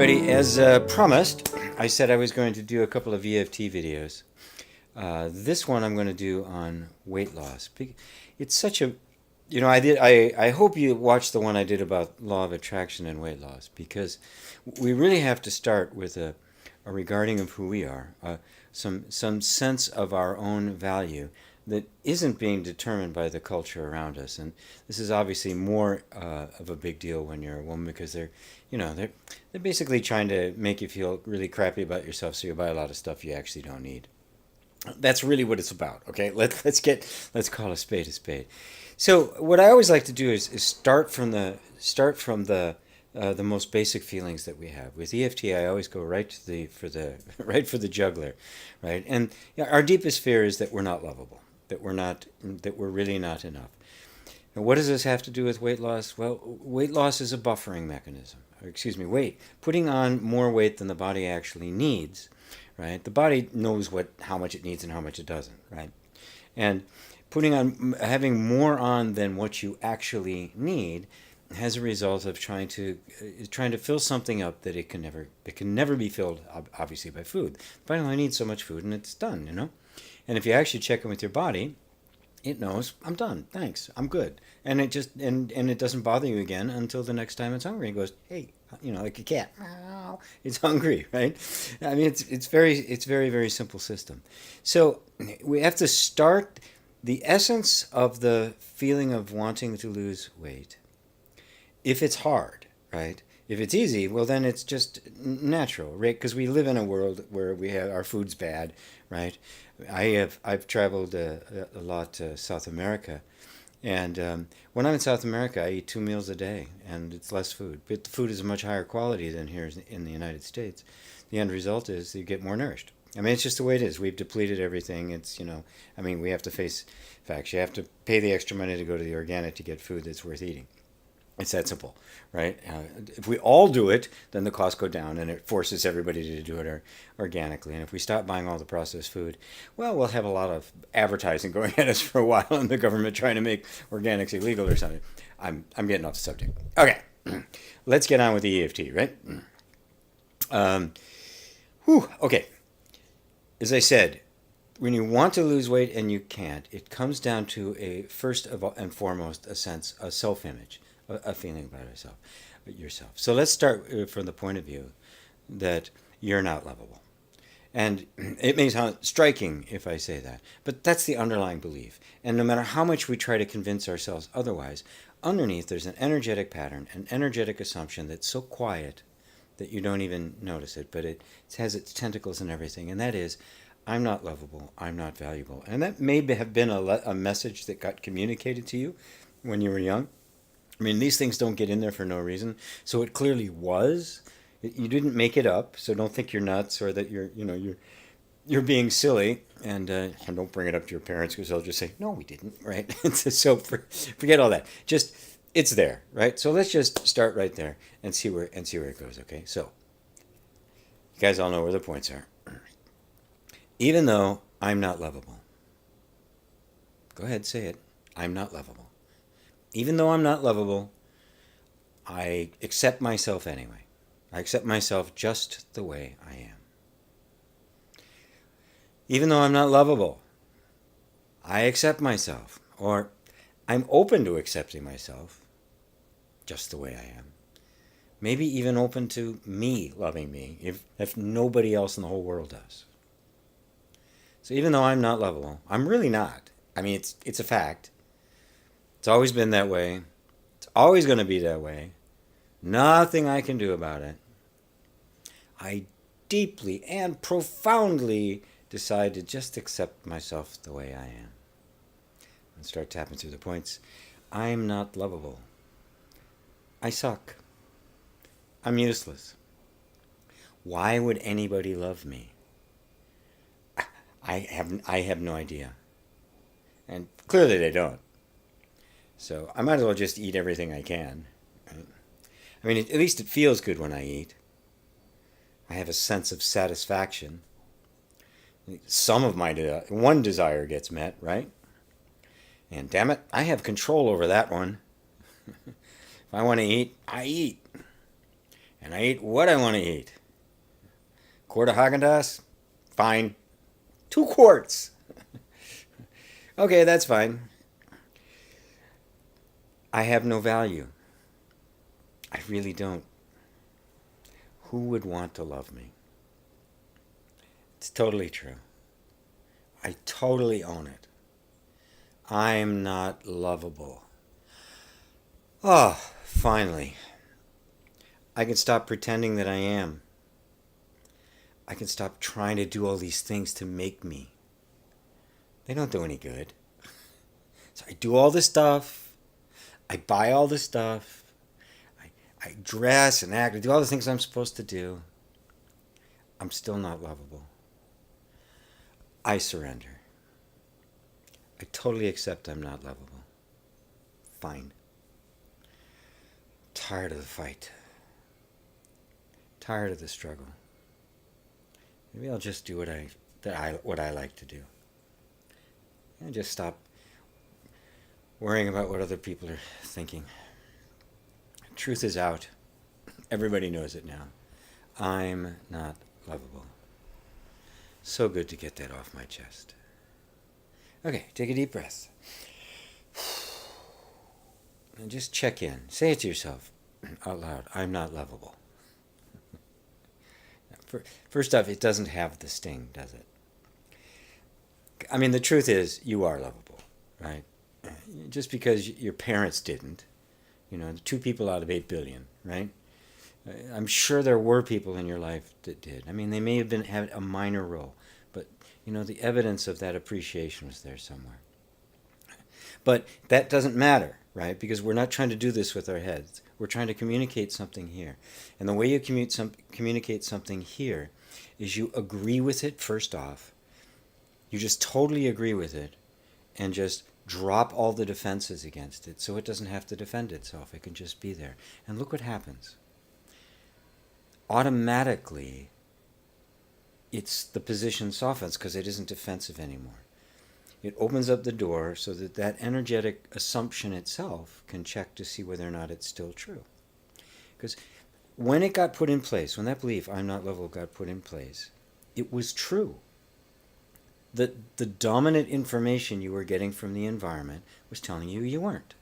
everybody. As promised, I said I was going to do a couple of EFT videos. This one I'm going to do on weight loss. It's such a, I hope you watched the one I did about law of attraction and weight loss, because we really have to start with a regarding of who we are, some sense of our own value that isn't being determined by the culture around us. And this is obviously more of a big deal when you're a woman, because they're basically trying to make you feel really crappy about yourself, so you buy a lot of stuff you actually don't need. That's really what it's about. Okay, let's call a spade a spade. So what I always like to do is start from the most basic feelings that we have. With EFT, I always go right for the jugular, right? And our deepest fear is that we're not lovable, that we're really not enough. Now, what does this have to do with weight loss? Well, weight loss is a buffering mechanism. Putting on more weight than the body actually needs, right? The body knows how much it needs and how much it doesn't, right? And having more on than what you actually need has a result of trying to fill something up that it can never be filled, obviously, by food. The body only needs so much food and it's done, And if you actually check in with your body, it knows, I'm done, thanks, I'm good. And it just and it doesn't bother you again until the next time it's hungry. It goes, hey, like a cat, it's hungry, right? I mean, it's very, very simple system. So we have to start the essence of the feeling of wanting to lose weight. If it's hard, right? If it's easy, well, then it's just natural, right? Because we live in a world where our food's bad, right? I've traveled a lot to South America, and when I'm in South America, I eat 2 meals a day, and it's less food. But the food is of much higher quality than here in the United States. The end result is you get more nourished. I mean, it's just the way it is. We've depleted everything. We have to face facts. You have to pay the extra money to go to the organic to get food that's worth eating. It's that simple, right? If we all do it, then the costs go down, and it forces everybody to do it organically. And if we stop buying all the processed food, well, we'll have a lot of advertising going at us for a while, and the government trying to make organics illegal or something. I'm getting off the subject. Okay, let's get on with the EFT, right? Okay. As I said, when you want to lose weight and you can't, it comes down to first and foremost, a self-image. A feeling about yourself. So let's start from the point of view that you're not lovable. And it may sound striking if I say that, but that's the underlying belief. And no matter how much we try to convince ourselves otherwise, underneath there's an energetic pattern, an energetic assumption that's so quiet that you don't even notice it, but it has its tentacles and everything, and that is, I'm not lovable, I'm not valuable. And that may have been a message that got communicated to you when you were young. I mean, these things don't get in there for no reason. So it clearly was. You didn't make it up. So don't think you're nuts or that you're being silly. And don't bring it up to your parents, because they'll just say, "No, we didn't." Right? So forget all that. Just it's there, right? So let's just start right there and see where it goes. Okay. So you guys all know where the points are. Even though I'm not lovable, go ahead, say it. I'm not lovable. Even though I'm not lovable, I accept myself anyway. I accept myself just the way I am. Even though I'm not lovable, I accept myself, or I'm open to accepting myself just the way I am. Maybe even open to me loving me if nobody else in the whole world does. So even though I'm not lovable, I'm really not. I mean, it's a fact. It's always been that way. It's always going to be that way. Nothing I can do about it. I deeply and profoundly decide to just accept myself the way I am. And start tapping through the points. I'm not lovable. I suck. I'm useless. Why would anybody love me? I have no idea. And clearly they don't. So I might as well just eat everything I can. Right? I mean, at least it feels good when I eat. I have a sense of satisfaction. Some of my one desire gets met, right? And damn it, I have control over that one. If I want to eat, I eat. And I eat what I want to eat. Quart of Haagen-Dazs? Fine. 2 quarts. Okay, that's fine. I have no value. I really don't. Who would want to love me? It's totally true. I totally own it. I'm not lovable. Oh, finally. I can stop pretending that I am. I can stop trying to do all these things to make me. They don't do any good. So I do all this stuff. I buy all this stuff. I dress and act. I do all the things I'm supposed to do. I'm still not lovable. I surrender. I totally accept I'm not lovable. Fine. Tired of the fight. Tired of the struggle. Maybe I'll just do what I like to do. And just stop worrying about what other people are thinking. Truth is out. Everybody knows it now. I'm not lovable. So good to get that off my chest. Okay, take a deep breath. And just check in. Say it to yourself out loud. I'm not lovable. First off, it doesn't have the sting, does it? I mean, the truth is, you are lovable, right? Just because your parents didn't, 2 people out of 8 billion, right? I'm sure there were people in your life that did. I mean, they may have had a minor role, but, the evidence of that appreciation was there somewhere. But that doesn't matter, right? Because we're not trying to do this with our heads. We're trying to communicate something here. And the way you communicate something here is you agree with it first off. You just totally agree with it and just drop all the defenses against it so it doesn't have to defend itself. It can just be there. And look what happens. Automatically, the position softens because it isn't defensive anymore. It opens up the door so that energetic assumption itself can check to see whether or not it's still true. Because when it got put in place, when that belief, I'm not lovable, got put in place, it was true. The dominant information you were getting from the environment was telling you you weren't.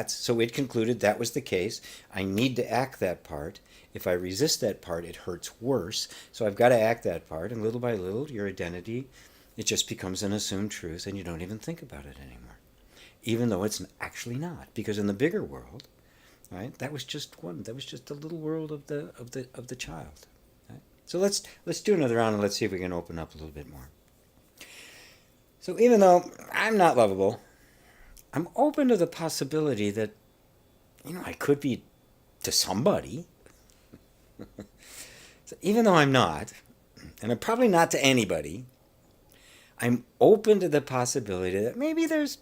So it concluded that was the case. I need to act that part. If I resist that part, it hurts worse. So I've got to act that part. And little by little, your identity, it just becomes an assumed truth, and you don't even think about it anymore, even though it's actually not. Because in the bigger world, right, that was just one. That was just the little world of the child. Right? So let's do another round and let's see if we can open up a little bit more. So even though I'm not lovable, I'm open to the possibility that, I could be to somebody. So even though I'm not, and I'm probably not to anybody, I'm open to the possibility that maybe there's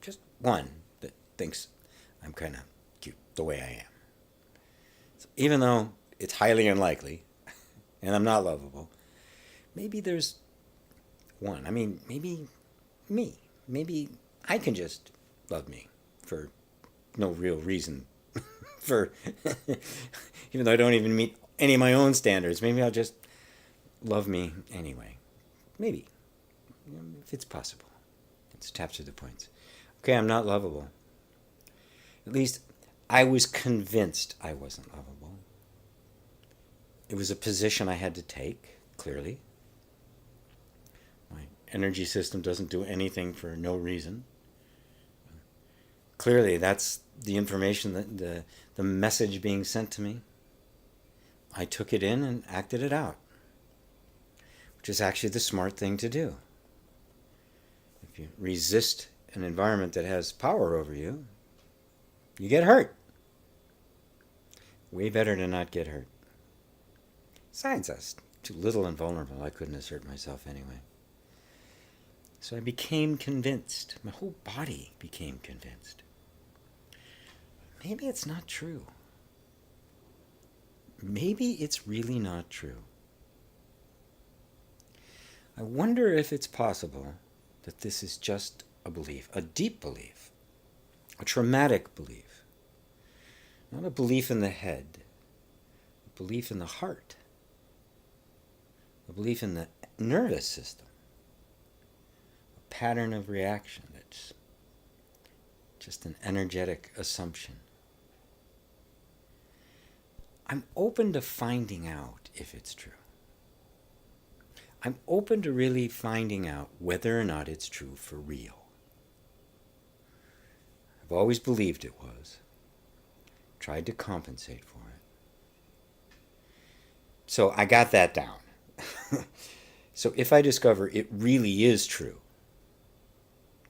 just one that thinks I'm kind of cute the way I am. So even though it's highly unlikely, and I'm not lovable, maybe there's one. I mean, maybe me. Maybe I can just love me for no real reason. Even though I don't even meet any of my own standards, maybe I'll just love me anyway. Maybe. If it's possible. Let's tap through the points. Okay, I'm not lovable. At least I was convinced I wasn't lovable. It was a position I had to take, clearly. My energy system doesn't do anything for no reason. Clearly, that's the information, that the message being sent to me. I took it in and acted it out, which is actually the smart thing to do. If you resist an environment that has power over you, you get hurt. Way better to not get hurt. Besides, I was too little and vulnerable. I couldn't assert myself anyway. So I became convinced. My whole body became convinced. Maybe it's not true. Maybe it's really not true. I wonder if it's possible that this is just a belief, a deep belief, a traumatic belief, Not a belief in the head, a belief in the heart, a belief in the nervous system, a pattern of reaction that's just an energetic assumption. I'm open to finding out if it's true. I'm open to really finding out whether or not it's true for real. I've always believed it was. Tried to compensate for it. So I got that down. So if I discover it really is true,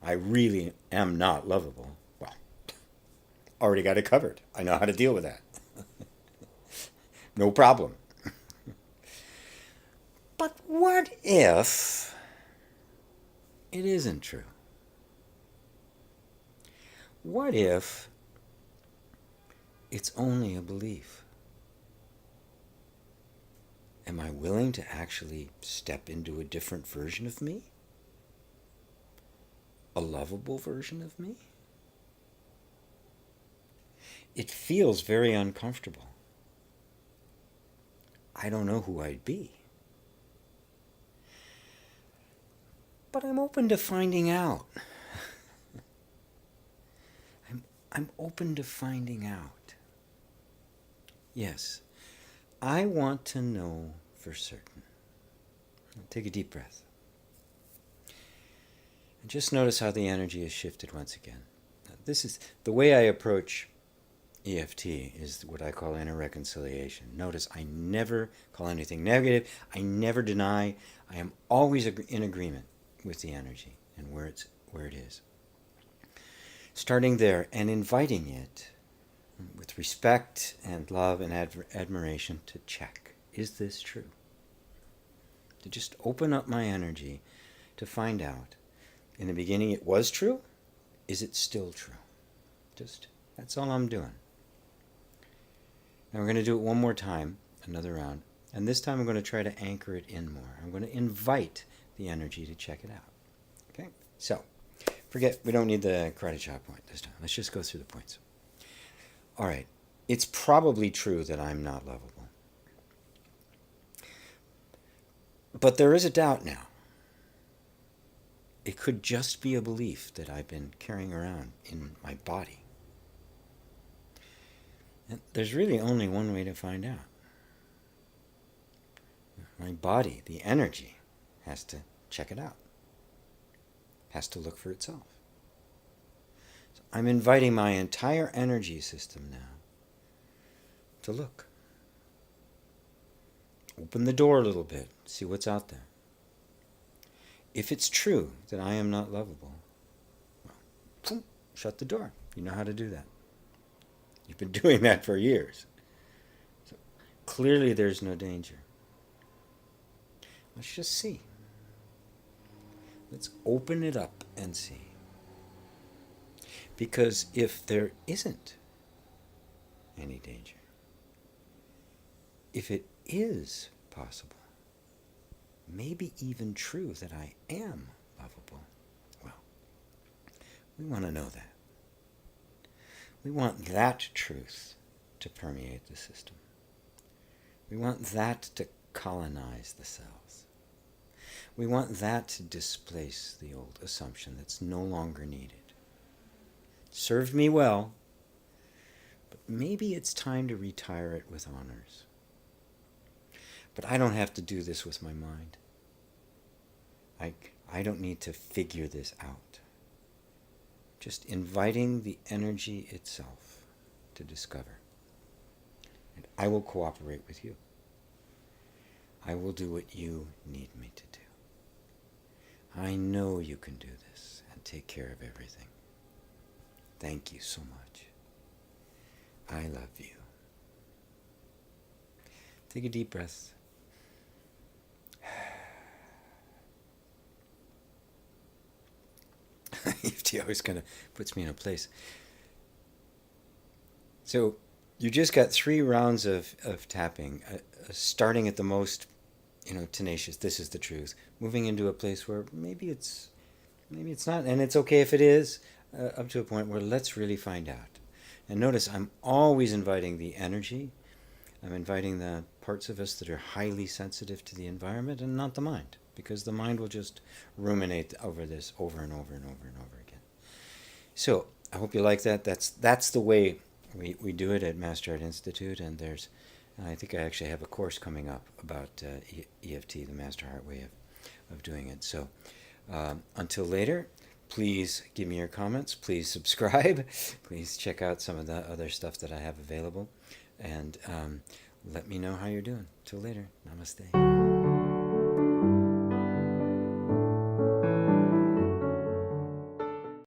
I really am not lovable, well, already got it covered. I know how to deal with that. No problem. But what if it isn't true? What if it's only a belief? Am I willing to actually step into a different version of me? A lovable version of me? It feels very uncomfortable. I don't know who I'd be. But I'm open to finding out. I'm open to finding out. Yes, I want to know for certain. Take a deep breath. And just notice how the energy has shifted once again. This is the way I approach EFT, is what I call inner reconciliation. Notice I never call anything negative. I never deny. I am always in agreement with the energy and where it is. Starting there and inviting it with respect and love and admiration to check. Is this true? To just open up my energy to find out. In the beginning it was true. Is it still true? That's all I'm doing. Now we're going to do it one more time, another round. And this time I'm going to try to anchor it in more. I'm going to invite the energy to check it out. Okay? So, we don't need the karate chop point this time. Let's just go through the points. All right. It's probably true that I'm not lovable. But there is a doubt now. It could just be a belief that I've been carrying around in my body. And there's really only one way to find out. My body, the energy, has to check it out. Has to look for itself. So I'm inviting my entire energy system now to look. Open the door a little bit, see what's out there. If it's true that I am not lovable, well, shut the door. You know how to do that. You've been doing that for years. So clearly there's no danger. Let's just see. Let's open it up and see. Because if there isn't any danger, if it is possible, maybe even true that I am lovable, well, we want to know that. We want that truth to permeate the system. We want that to colonize the cells. We want that to displace the old assumption that's no longer needed. Served me well, but maybe it's time to retire it with honors. But I don't have to do this with my mind. I don't need to figure this out. Just inviting the energy itself to discover. And I will cooperate with you. I will do what you need me to do. I know you can do this and take care of everything. Thank you so much. I love you. Take a deep breath. EFT always kind of puts me in a place. So you just got 3 rounds of tapping, starting at the most, tenacious. This is the truth. Moving into a place where maybe it's not, and it's okay if it is, up to a point where let's really find out. And notice I'm always inviting the energy. I'm inviting the parts of us that are highly sensitive to the environment and not the mind, because the mind will just ruminate over this over and over and over and over again. So I hope you like that. That's the way we do it at MasterHEART Institute, and I think I actually have a course coming up about EFT, the MasterHEART way of doing it. So until later, please give me your comments. Please subscribe. Please check out some of the other stuff that I have available. And let me know how you're doing. Till later. Namaste.